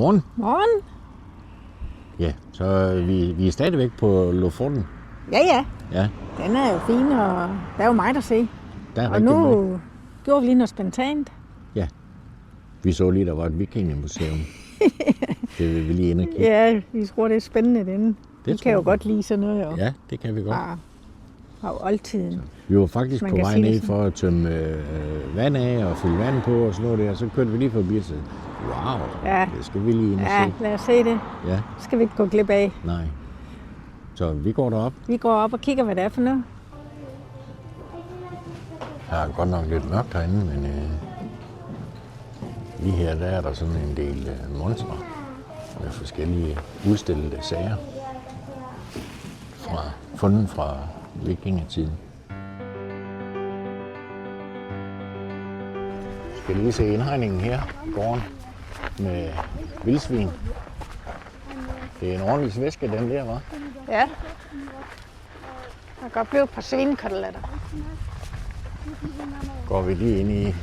Morgen. Morgen. Ja, så vi er stadigvæk på Lofoten. Ja. Ja, Den er jo fin, og der er jo meget at se. der er Og rigtig meget. nu gjorde vi lige noget spontant. Ja, vi så lige, der var et vikingemuseum. Det vil vi lige ind og kigge. Ja, vi tror, det er spændende den. Vi tror kan jo vi. godt lide sådan noget. Jo. Ja, det kan vi godt. Fra oldtiden. Vi var faktisk Man på kan vej sige det ned sådan. for at tømme vand af og fylde vand på og sådan noget der. Så kørte vi lige forbi og sagde, wow, Ja. det skal vi lige ind og Ja, se. lad os se det. Ja, Skal vi ikke gå glip af. nej. Så vi går derop. Vi går op og kigger, hvad det er for noget. Der er godt nok lidt mørkt herinde, men lige her der er der sådan en del monstre med forskellige udstillede sager fundet fra vikingetiden. Skal lige se indhegningen her, gården med vildsvin. Det er en ordentlig svæske, den der, var. Ja. Der kan godt blive et par svinekoteletter. Går vi lige ind i.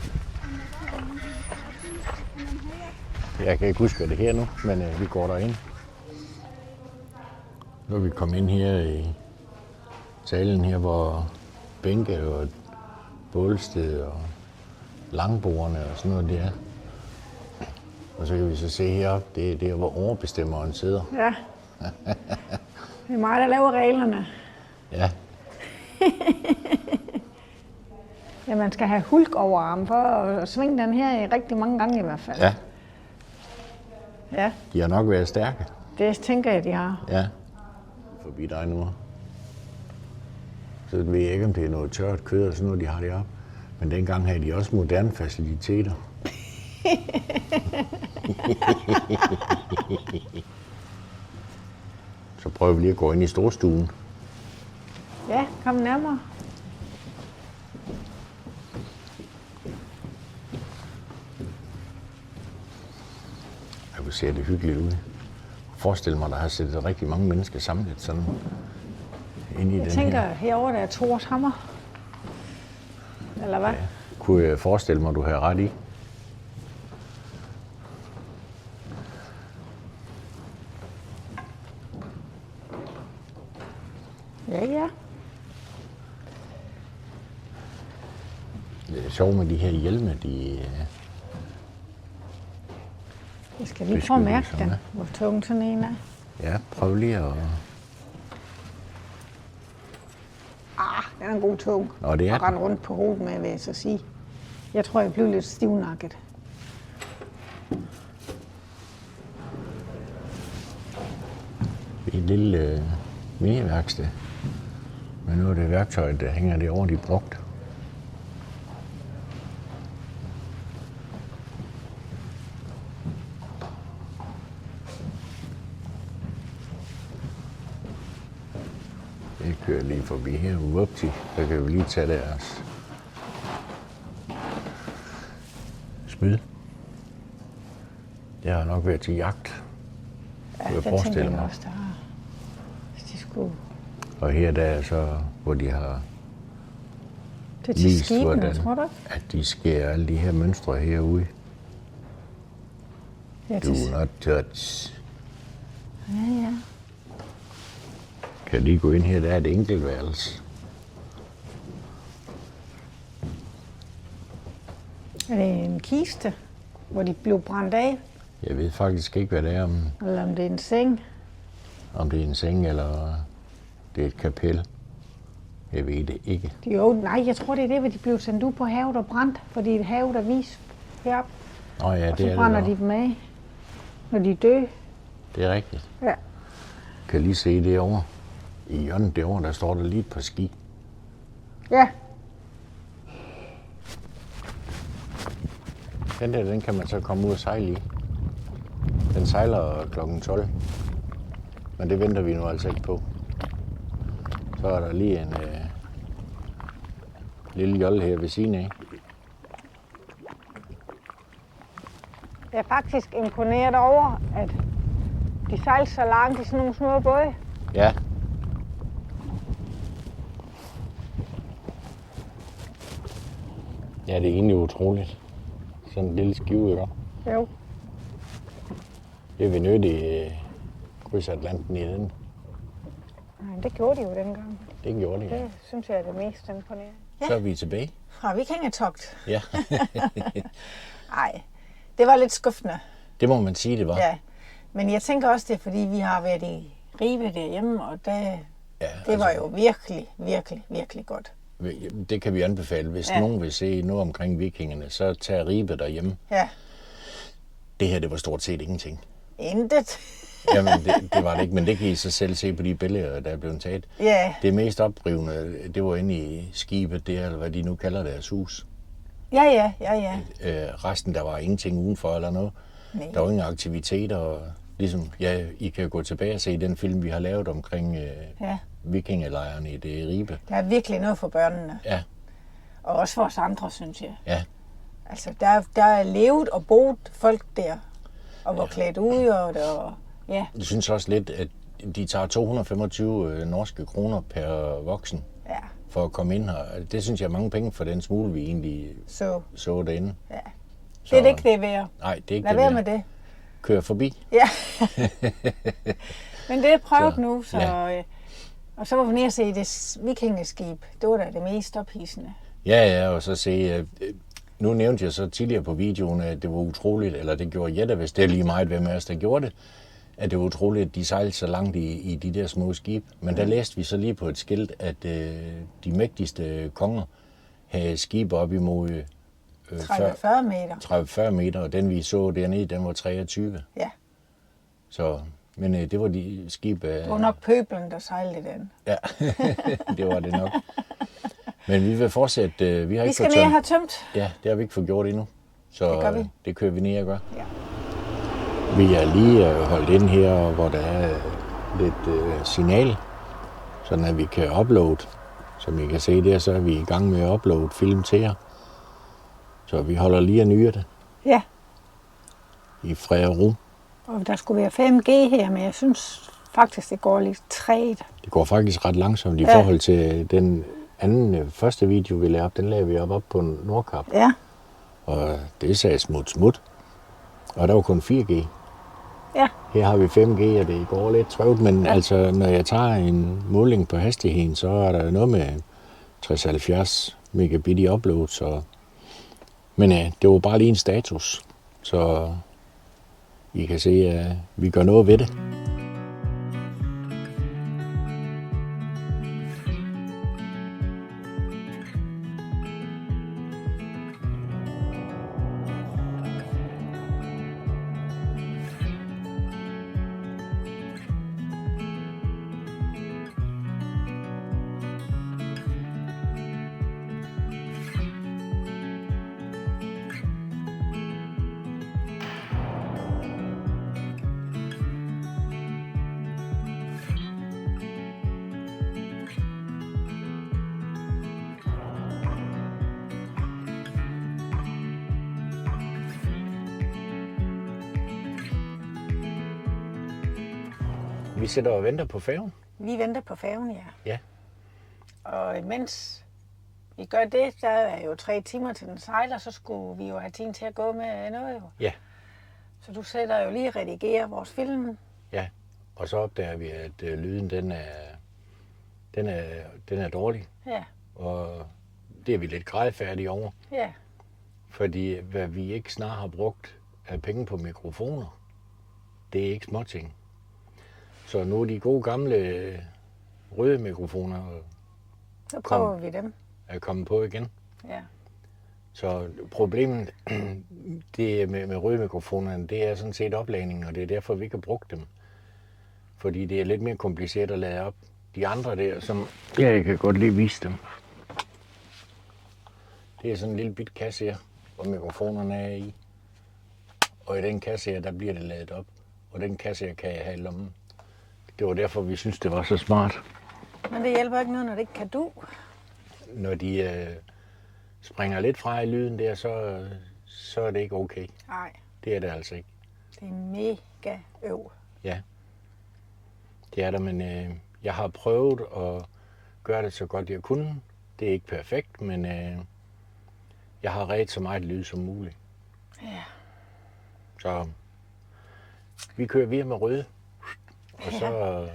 Jeg kan ikke huske, hvad det her nu, men vi går derind. Nu er vi kommet ind her i salen her, hvor bænke og bålsted og langbordene og sådan noget det er. Og så kan vi så se heroppe, det er der, hvor overbestemmeren sidder. Ja. Det er mig, der laver reglerne. Ja, Ja, man skal have hulk over armen for at svinge den her i rigtig mange gange i hvert fald. ja, Ja, de har nok været stærke. det tænker jeg, de har. Ja, forbi dig nu. Så ved jeg ikke, om det er noget tørt kød eller sådan noget, de har deroppe. Men dengang havde de også moderne faciliteter. Så prøver vi lige at gå ind i storstuen. Ja, kom nærmere. Jeg kunne se, det hyggeligt ud. Forestil mig, der har siddet rigtig mange mennesker samlet sådan inde i Jeg den tænker, her. herovre der er Thors hammer. Eller hvad? Ja. Kunne jeg forestille mig, du har ret i. Ja. Det er sjovt med de her hjelme, de... Jeg skal lige prøve at mærke den, beskyttelserne. hvor tung sådan en er. Ja, prøv lige at... Den er en god tung. Nå, det er at den. rende rundt på hovedet med, vil jeg så sige. Jeg tror, jeg blev lidt stivnakket. Det er et lille miniværksted. Men nu er det værktøjet, der hænger det over, de brugt. Jeg kører lige forbi her, vupti, så kan vi lige tage deres spyd. Det har nok været til jagt. Ja, Kunne jeg det forestille tænker jeg mig. også, der har. Hvis de skulle... Og her der er så, hvor de har Det er til vist, skibene, tror du ikke? at de skærer alle de her mønstre herude. Ja, Do til... not touch. Ja. Kan lige gå ind her, der er et enkeltværelse. Er det en kiste, hvor de blev brændt af? Jeg ved faktisk ikke, hvad det er, Eller om det er en seng? om det er en seng eller det er et kapel. Jeg ved det ikke. Nej, jeg tror, det er det, hvor de blev sendt ud på havet og brændt. Fordi et hav, der vis heroppe. Nå ja, Og det så er brænder det de nok. dem af, når de er døde. Det er rigtigt. Ja. Kan lige se derovre. I hjørnet derovre, der står der lige et par ski. Ja, Den der, den kan man så komme ud og sejle i. Den sejler kl. 12. Men det venter vi nu altså ikke på. Så er der lige en lille jolle her ved siden af. jeg er faktisk imponeret over, at de sejler så langt i sådan nogle små både. Ja. Ja, det er egentlig utroligt. Sådan en lille skive, ikke? Jo. Det er vi nødt i krydse Atlanten i den. Nej, det gjorde de jo dengang. Det gjorde de, ja. Det synes jeg er det mest imponerende. Så er vi tilbage. Fra vikingetogt. Ja, Nej, det var lidt skuffende. det må man sige, det var. Ja. Men jeg tænker også, det er fordi, vi har været i Ribe derhjemme, og det var jo virkelig, virkelig, virkelig godt. Det kan vi anbefale. Hvis nogen vil se noget omkring vikingerne, så tag Ribe derhjemme. Ja, Det her, det var stort set ingenting. intet. Jamen, det var det ikke, men det kan I så selv se på de billeder, der er blevet taget. Ja, Det mest oprivende, det var inde i skibet, det er, eller hvad de nu kalder deres hus. ja. Resten, der var ingenting udenfor eller noget. Nej. Der var ingen aktiviteter, og ligesom, ja, I kan gå tilbage og se den film, vi har lavet omkring Ja. vikingelejren i det Ribe. Der er virkelig noget for børnene. Ja, Og også for os andre, synes jeg. ja, Altså, der er levet og boet folk der, og var klædt ud, og ja, jeg synes også lidt, at de tager 225 norske kroner per voksen ja, for at komme ind her. Det synes jeg er mange penge for den smule, vi egentlig så derinde. ja. Det er det ikke det værd. Nej, det er ikke Lad det være værd. med det. Kør forbi. Ja. Men det er prøvet Så, nu, så... ja. Og så var vi nede og se det vikingeskib. Det var da det mest ophidsende. Ja, og så se... Nu nævnte jeg så tidligere på videoen, at det var utroligt, eller det gjorde Jette, hvis det er lige meget, hvem af os, der gjorde det, at det var utroligt, at de sejlede så langt i de der små skib. Men der læste vi så lige på et skilt, at de mægtigste konger havde skibe op imod 30-40 meter. 30-40 meter, og den vi så dernede, den var 23. Ja, Så, men det var de skibe... det var nok pøblen, der sejlede den. Ja, det var det nok. Men vi vil fortsætte. Vi har Vi ikke skal fået ned og tømt. have tømt. Ja, det har vi ikke fået gjort endnu. Så Det gør vi. det kører vi ned og gør. Ja. Vi er lige holdt ind her, hvor der er lidt signal, sådan at vi kan uploade. Som I kan se der, så er vi i gang med at uploade film til jer. Så vi holder lige at nyre det Ja, i fred og ro. og der skulle være 5G her, men jeg synes faktisk, det går lidt træt. Det går faktisk ret langsomt i Ja. forhold til den første video, vi lavede op. Den lavede vi op på Nordkap. Ja, Og det sagde smut. Og der var kun 4G. ja, Her har vi 5G, og det går lidt trøvt, men altså, når jeg tager en måling på hastigheden, så er der noget med 60-70 megabit i upload, så... Men det var bare lige en status, så I kan se, at vi gør noget ved det. Vi sidder og venter på færgen. vi venter på færgen, ja. Ja. Og mens vi gør det, der er jo 3 timer til den sejler, så skulle vi jo have tid til at gå med noget jo. Ja, Så du sætter jo lige redigere vores film. ja. Og så opdager vi, at lyden den er dårlig, Ja, og det er vi lidt grædefærdige over. ja, Fordi hvad vi ikke snart har brugt af penge på mikrofoner, det er ikke småting. Så nu er de gode gamle røde mikrofoner så prøver vi dem. er kommet på igen. Ja, Så problemet det med røde mikrofonerne, det er sådan set opladningen, og det er derfor, vi ikke har brugt dem. Fordi det er lidt mere kompliceret at lade op. De andre der, som jeg kan godt lige vise dem. Det er sådan en lille bit kasse her, hvor mikrofonerne er i. Og i den kasse her, der bliver det ladet op. Og den kasse her kan jeg have i lommen. Det var derfor, vi synes det var så smart. men det hjælper ikke noget, når det ikke kan du. Når de springer lidt fra i lyden der, så er det ikke okay. Nej, Det er det altså ikke. det er mega øv. Ja, det er der, men jeg har prøvet at gøre det så godt jeg kunne. Det er ikke perfekt, men jeg har redt så meget lyd som muligt. Ja, Så Vi kører via med røde, og så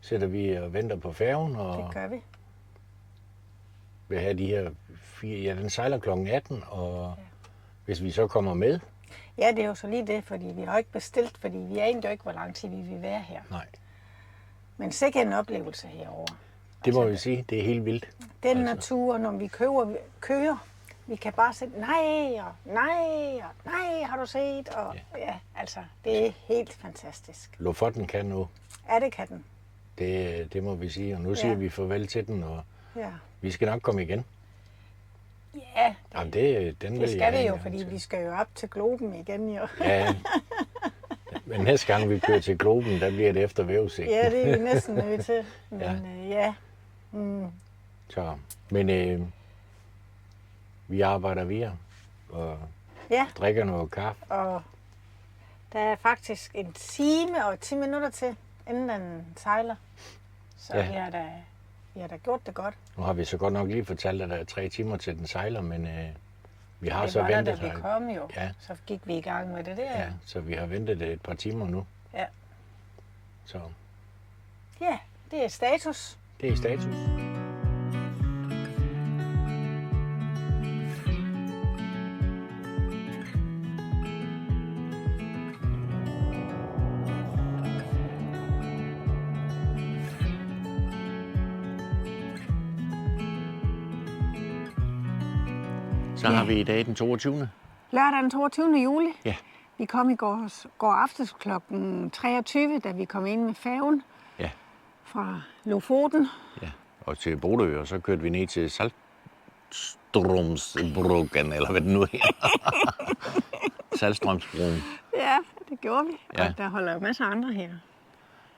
sætter vi og venter på færgen, og Det gør vi. vil have de her 4, ja, den sejler kl. 18, og hvis vi så kommer med, Ja, det er jo så lige det, fordi vi har ikke bestilt, fordi vi anede jo ikke, hvor lang tid vi vil være her. nej, Men sikkert en oplevelse herovre. det må vi sige, det er helt vildt. Den natur, når vi kører, vi kan bare sætte nej, og nej, og nej, har du set? Og ja, altså, det er helt fantastisk. Lofoten kan nu, Ja, det kan den. det må vi sige, og nu siger vi farvel til den, og Ja, vi skal nok komme igen. ja Jamen, den vil det jeg skal vi have jo, en fordi gang til. vi skal jo op til Globen igen, jo. Ja, men næste gang vi kører til Globen, der bliver det efter vævesigt. Ja, det er vi næsten nødt til. Men Ja. ja. Så, men vi arbejder videre og Ja, drikker noget kaffe. og der er faktisk en time og 10 minutter til, inden den sejler. Så Ja. vi har da gjort det godt. Nu har vi så godt nok lige fortalt, at der er 3 timer til den sejler, men vi har Det så var der, ventet da vi her. kom jo. Ja. Så gik vi i gang med det der. Ja, så vi har ventet et par timer nu. Ja. Så Ja, det er status. det er status. Så har vi i dag den 22. Lørdag den 22. juli. Ja. Vi kom i går aftes kl. 23, da vi kom ind med færgen Ja. fra Lofoten. Ja, og til Bodø, og så kørte vi ned til Saltstrømsbroen, eller hvad det nu hedder. Saltstrømsbroen. Ja, det gjorde vi. Ja. Og der holder jo masser af andre her.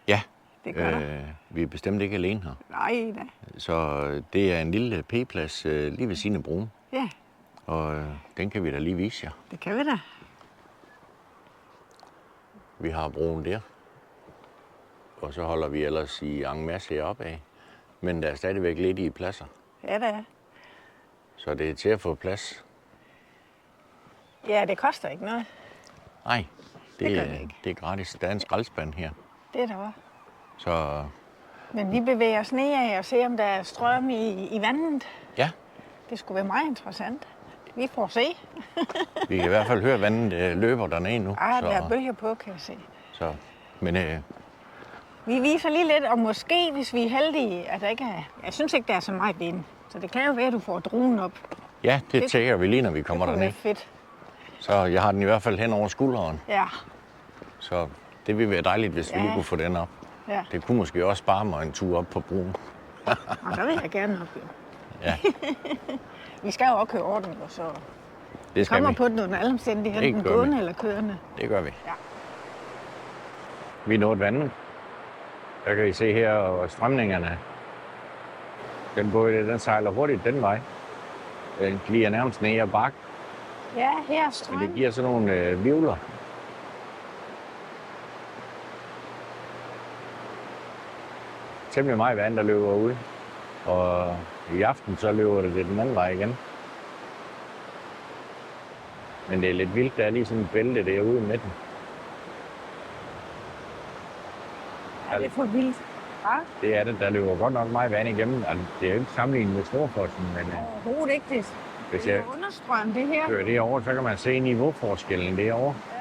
Ja, Det gør der. vi er bestemt ikke alene her. Nej da. Så det er en lille p-plads lige ved siden af broen, Ja, og den kan vi da lige vise jer. det kan vi da. Vi har broen der, og så holder vi ellers i en masse heroppe af. Men der er stadigvæk ledige pladser, Ja, da. så det er til at få plads. Ja, det koster ikke noget. Nej, Det gør det ikke. det er gratis. Der er en skraldespand her, Det er der også. så Men vi bevæger os nedad og ser, om der er strøm i vandet. ja, Det skulle være meget interessant. Vi får se. vi kan i hvert fald høre, vandet løber dernede nu. Der er bølger på, kan jeg se. så, men Vi viser lige lidt, og måske, hvis vi er heldige, at der ikke er... Jeg synes ikke, der er så meget vind. Så det kan jo være, at du får dronen op. ja, det tjekker vi lige, når vi kommer Det kunne være derned. fedt. Så jeg har den i hvert fald hen over skulderen, Ja, så det ville være dejligt, hvis vi Ja. lige kunne få den op. ja. Det kunne måske også spare mig en tur op på broen. Og der vil jeg gerne op, jo. Ja, Vi skal jo også køre orden, jo, så det skal kommer vi. på den under alle omstændigheder, Det enten gør vi. gående eller kørende. Det gør vi. Ja. Vi er nået vandet. Der kan I se her, og strømningerne. Den båd, den sejler hurtigt den vej. Den glider nærmest ned ad bakke, Ja, her er men strøm. det giver sådan nogle vivler. Temmelig meget vand, der løber ud. Og i aften så løber det den anden vej igen. Men det er lidt vildt, der er lige sådan et bælte derude med den. Ja, det er for vildt. Ja, Det er det, der løber godt nok meget vand igennem. Altså, det er jo ikke sammenlignet med Storfossen, men overhovedet ikke det. hvis Det er jeg jo understrøm, det her. kører derovre, så kan man se niveauforskellen derovre. Ja.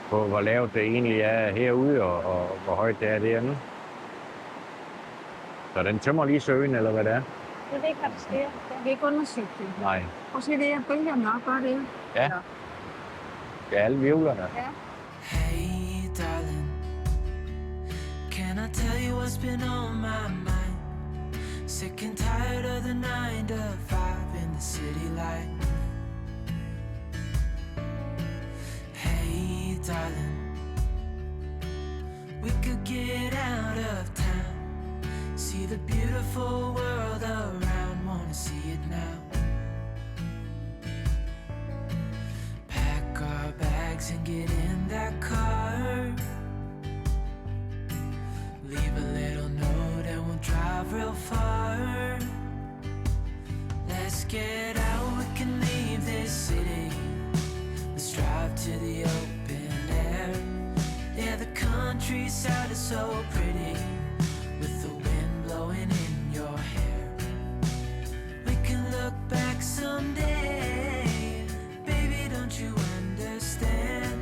På hvor lavt det egentlig er herude, og hvor højt det er derinde. Så den tømmer lige søen, eller hvad det er? Jeg ved ikke, hvad der sker. Jeg kan ikke undersøge det. Nej. Prøv at se det her bølgerne op, bare det. Ja. Eller- Det er alle vivlerne. Ja. Hey, darling, can I tell you what's been on my mind? Sick and tired of the 9 to 5 in the city life. Hey, darling, we could get out of town, see the beautiful world around, wanna see it now. Pack our bags and get in that car, leave a little note and we'll drive real far. Let's get out, we can leave this city. Let's drive to the open countryside is so pretty, with the wind blowing in your hair. We can look back someday, baby, don't you understand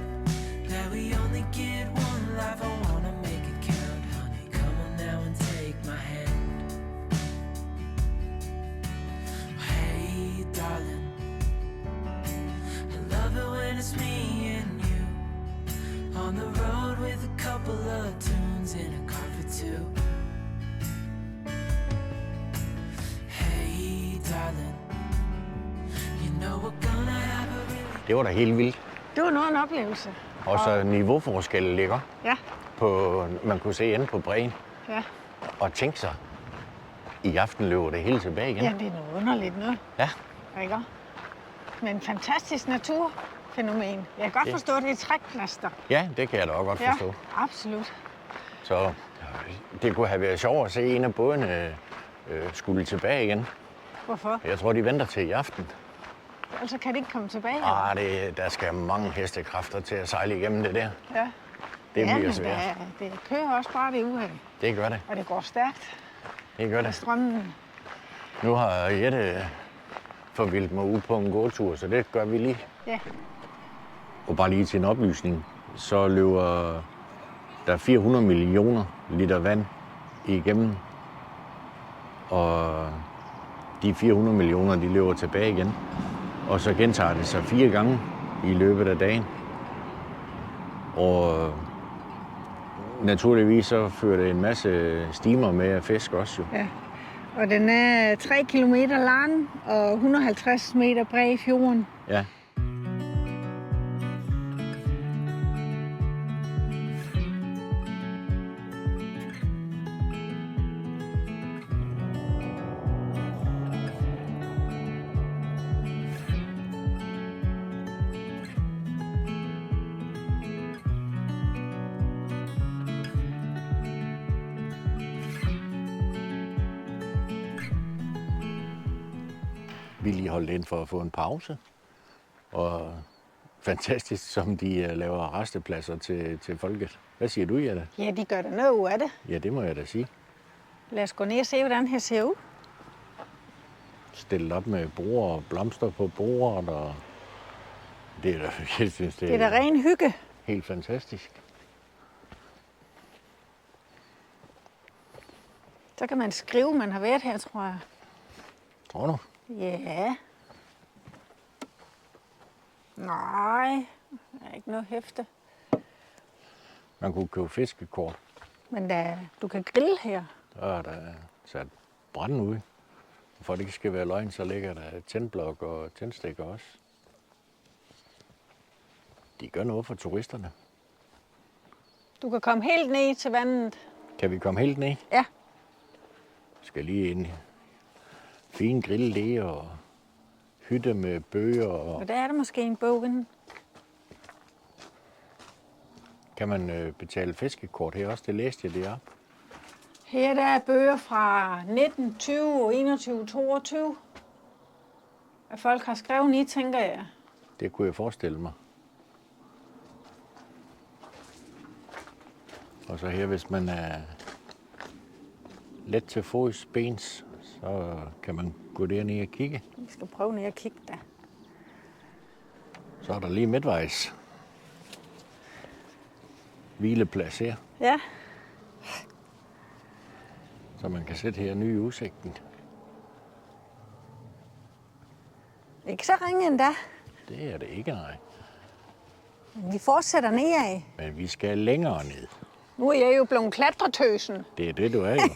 that we only get one life? I wanna make it count, honey, come on now and take my hand. Hey, darling, I love it when it's me and you on the road with a couple of tunes in a car for two. Hey, darling, you know we're gonna have a really... Det var da helt vildt. Det var noget af en oplevelse. Og så niveauforskelle ligger Ja, på, man kunne se inde på bræen. ja. Og tænk sig, i aften løber det hele tilbage igen. Ja, det er noget underligt noget. Ja. Ikke? Men fantastisk naturfænomen. Jeg kan godt forstå, at det er trækplaster. Ja, det kan jeg da også godt forstå. Ja, absolut. Så det kunne have været sjovt at se en af bådene skulle tilbage igen. Hvorfor? Jeg tror, de venter til i aften. Altså kan det ikke komme tilbage? Der skal mange hestekræfter til at sejle igennem det der. Ja. Det ja, bliver men svært. Det kører også bare det ud af. Det gør det. Og det går stærkt. Det gør Og det. strømmen. Nu har Jette forvildt mig ud på en gåtur, så det gør vi lige. Ja. Og bare lige til en oplysning, så løber der 400 millioner liter vand igennem. Og de 400 millioner, de løber tilbage igen. Og så gentager det sig 4 gange i løbet af dagen. Og naturligvis så fører det en masse stimer med af fisk også jo. Ja. Og den er 3 kilometer lang og 150 meter bred i fjorden. Ja. Vi lige holdt ind for at få en pause. Og fantastisk, som de laver rastepladser til folket. Hvad siger du, Jette? Ja, de gør der noget ud af det. Ja, det må jeg da sige. Lad os gå ned og se, hvordan her ser ud. Stillet op med bord og blomster på bordet. Og det er da, jeg synes, Det er da ren hygge. helt fantastisk. Så kan man skrive, man har været her, tror jeg. Tror du? Ja. Nej, der er ikke noget hæfte. Man kunne købe fiskekort. Men du kan grille her. Der er der sat brænde ud. For det ikke skal være løgn, så ligger der tændblok og tændstikker også. De gør noget for turisterne. Du kan komme helt ned til vandet. Kan vi komme helt ned? Ja. Skal lige ind. Fin grill det og hytte med bøger. Og der er der måske en bog inden. Kan man betale fiskekort her også? Det læste jeg det op. Her der er bøger fra 1920 og 21-22. At folk har skrevet i, tænker jeg. Det kunne jeg forestille mig. Og så her, hvis man er let til fods bens, så kan man gå derned og kigge. Vi skal prøve ned og kigge der. Så er der lige midtvejs hvileplads her, Ja. så man kan sætte her nye udsigten. Ikke så ringe endda. Det er det ikke, nej. Vi fortsætter nedad. Men vi skal længere ned. Nu er jeg jo blevet klatretøsen. Det er det, du er jo.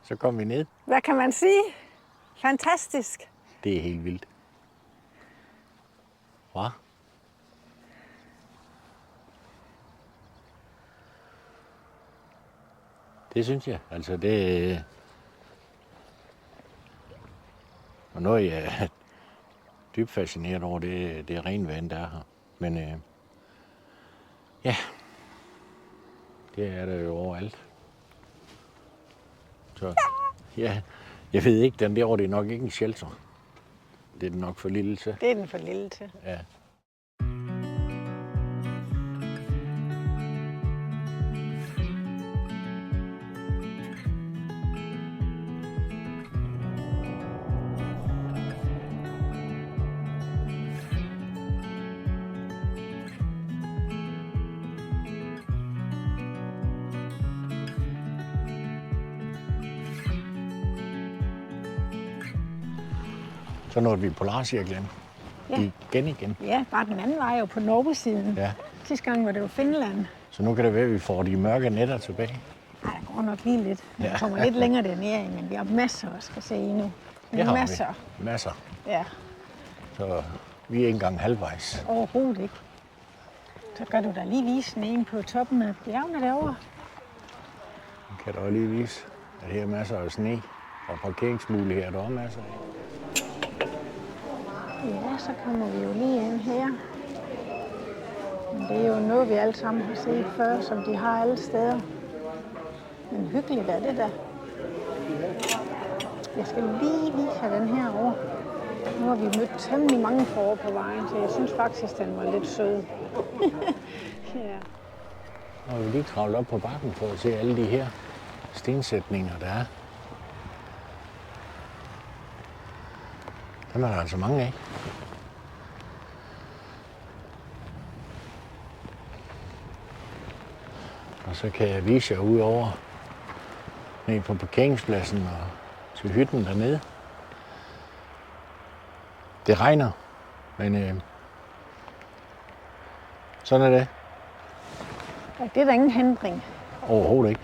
Så kom vi ned. Hvad kan man sige? Fantastisk. Det er helt vildt. Hva? Det synes jeg. Altså det... Og noget, jeg er dybt fascineret over, det er ren vand, der er her. Men ja, det er der jo overalt. Så ja, jeg ved ikke, den derovre, det er nok ikke en shelter. Det er den nok for lille til. Det er den for lille til. Ja. Så nåede vi Polarcirklen. Ja. Igen. Ja, bare den anden vej jo på Norge-siden. Ja. Sidste gang var det jo Finland. Så nu kan det være, at vi får de mørke nætter tilbage. Ej, der går nok lige lidt. Vi kommer lidt længere dernede, men vi har masser at skal se endnu. Det har Masser. vi. Masser. Ja, Så vi er ikke engang halvvejs. overhovedet ikke. Så kan du da lige vise den ene på toppen af bjergene derovre. Jeg kan da også lige vise, at her er masser af sne og parkeringsmuligheder, der er masser af. Ja, så kommer vi jo lige ind her. Men det er jo noget, vi alle sammen har set før, som de har alle steder. Men hyggeligt er det da. Jeg skal lige vise jer den her over. Nu har vi mødt temmelig mange får på vejen, så jeg synes faktisk, den var lidt sød. Ja. Nu har vi lige kravlet op på bakken for at se alle de her stensætninger, der er. Dem er der altså mange af. Og så kan jeg vise jer ud over ned på parkeringspladsen og til hytten dernede. Det regner, men sådan er det. Ja, det er der ingen hindring. Overhovedet ikke.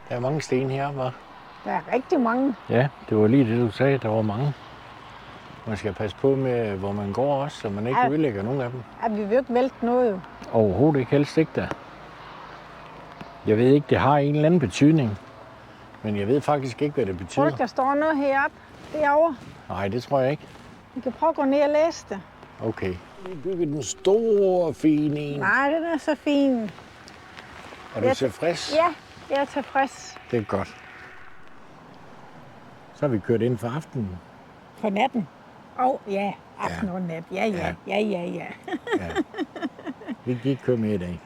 Der er mange sten her, hva'? Der er rigtig mange. Ja, det var lige det, du sagde. Der var mange. Man skal passe på med, hvor man går også, så man ikke ødelægger nogen af dem. Ja, vi vil jo ikke vælte noget jo. Overhovedet ikke, helst ikke da. Jeg ved ikke, det har en eller anden betydning. Men jeg ved faktisk ikke, hvad det betyder. Tror du, der står noget heroppe, derovre? Nej, det tror jeg ikke. Vi kan prøve at gå ned og læse det. Okay. Vi bygger den store, fine en. Nej, den er så fin. Er du tilfreds? Ja, jeg er tilfreds. Det er godt. Så har vi kørt ind for aftenen. For natten. Ja, aften og nat. Ja. Ja. Vi kan ikke køre med i dag.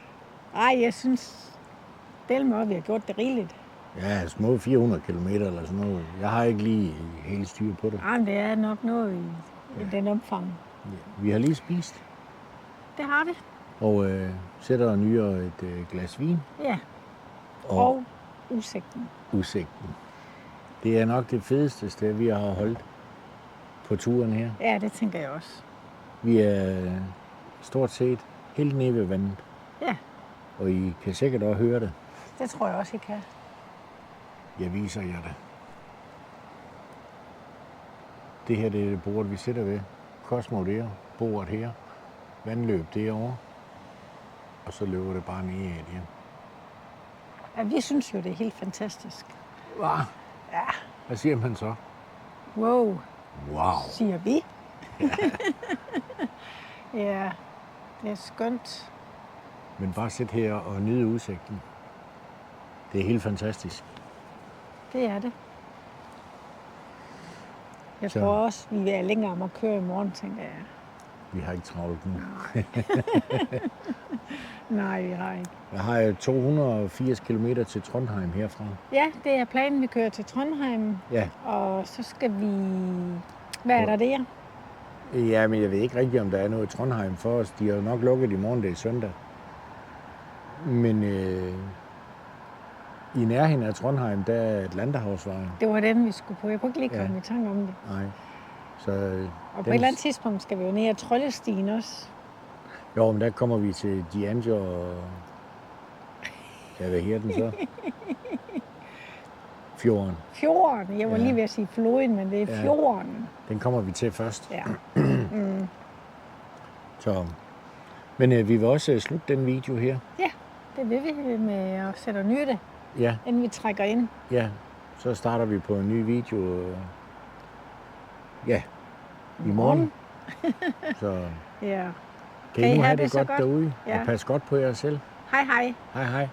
Ej, jeg synes, del med, at vi har gjort det rigeligt. Ja, små 400 km eller sådan noget. Jeg har ikke lige helt styr på det. Ej, men det er nok noget i den omfang. Vi har lige spist. Det har vi. Og sætter og nyder et glas vin. Ja. Og udsigten. Udsigten. Det er nok det fedeste sted, vi har holdt på turen her. Ja, det tænker jeg også. Vi er stort set helt nede ved vandet. Ja, Og I kan sikkert også høre det. det tror jeg også, I kan. Jeg viser jer det. Det her det er det bord, vi sidder ved. Cosmo der, bordet her, vandløb derovre. Og så løber det bare ned af det. Ja, vi synes jo, det er helt fantastisk. Wow. Ja, Hvad siger man så? wow, Wow. siger vi. Ja, det er skønt. Men bare sæt her og nyde udsigten. Det er helt fantastisk. Det er det. Jeg Så- tror også, vi er længere om at køre i morgen, tænker jeg. Vi har ikke travlt nu. Nej, vi har ikke. Jeg har 280 km til Trondheim herfra. Ja, det er planen, vi kører til Trondheim, Ja. og så skal vi... Hvad er der der? Ja, men jeg ved ikke rigtigt, om der er noget i Trondheim for os. De har jo nok lukket i morgen, det er søndag. Men i nærheden af Trondheim, der er Atlanterhavsvejen. Det var den, vi skulle på. Jeg kunne ikke lige komme Ja. i tanke om det. Nej. Så, Og på et eller andet tidspunkt skal vi jo ned ad Trollestien også. Jo, men der kommer vi til Dianjo og... Ja, hvad hedder den så? Fjorden. Fjorden. Jeg var Ja. lige ved at sige floden, men det er Ja. fjorden. Den kommer vi til først. Ja. Så. Men vi vil også slutte den video her. Ja, det vil vi med at sætte og nyde det, Ja, inden vi trækker ind. ja. Så starter vi på en ny video. Ja, i morgen. Så Ja. kan I nu have have det det så godt godt? derude. Ja. Og pas godt på jer selv. Hej hej. Hej hej.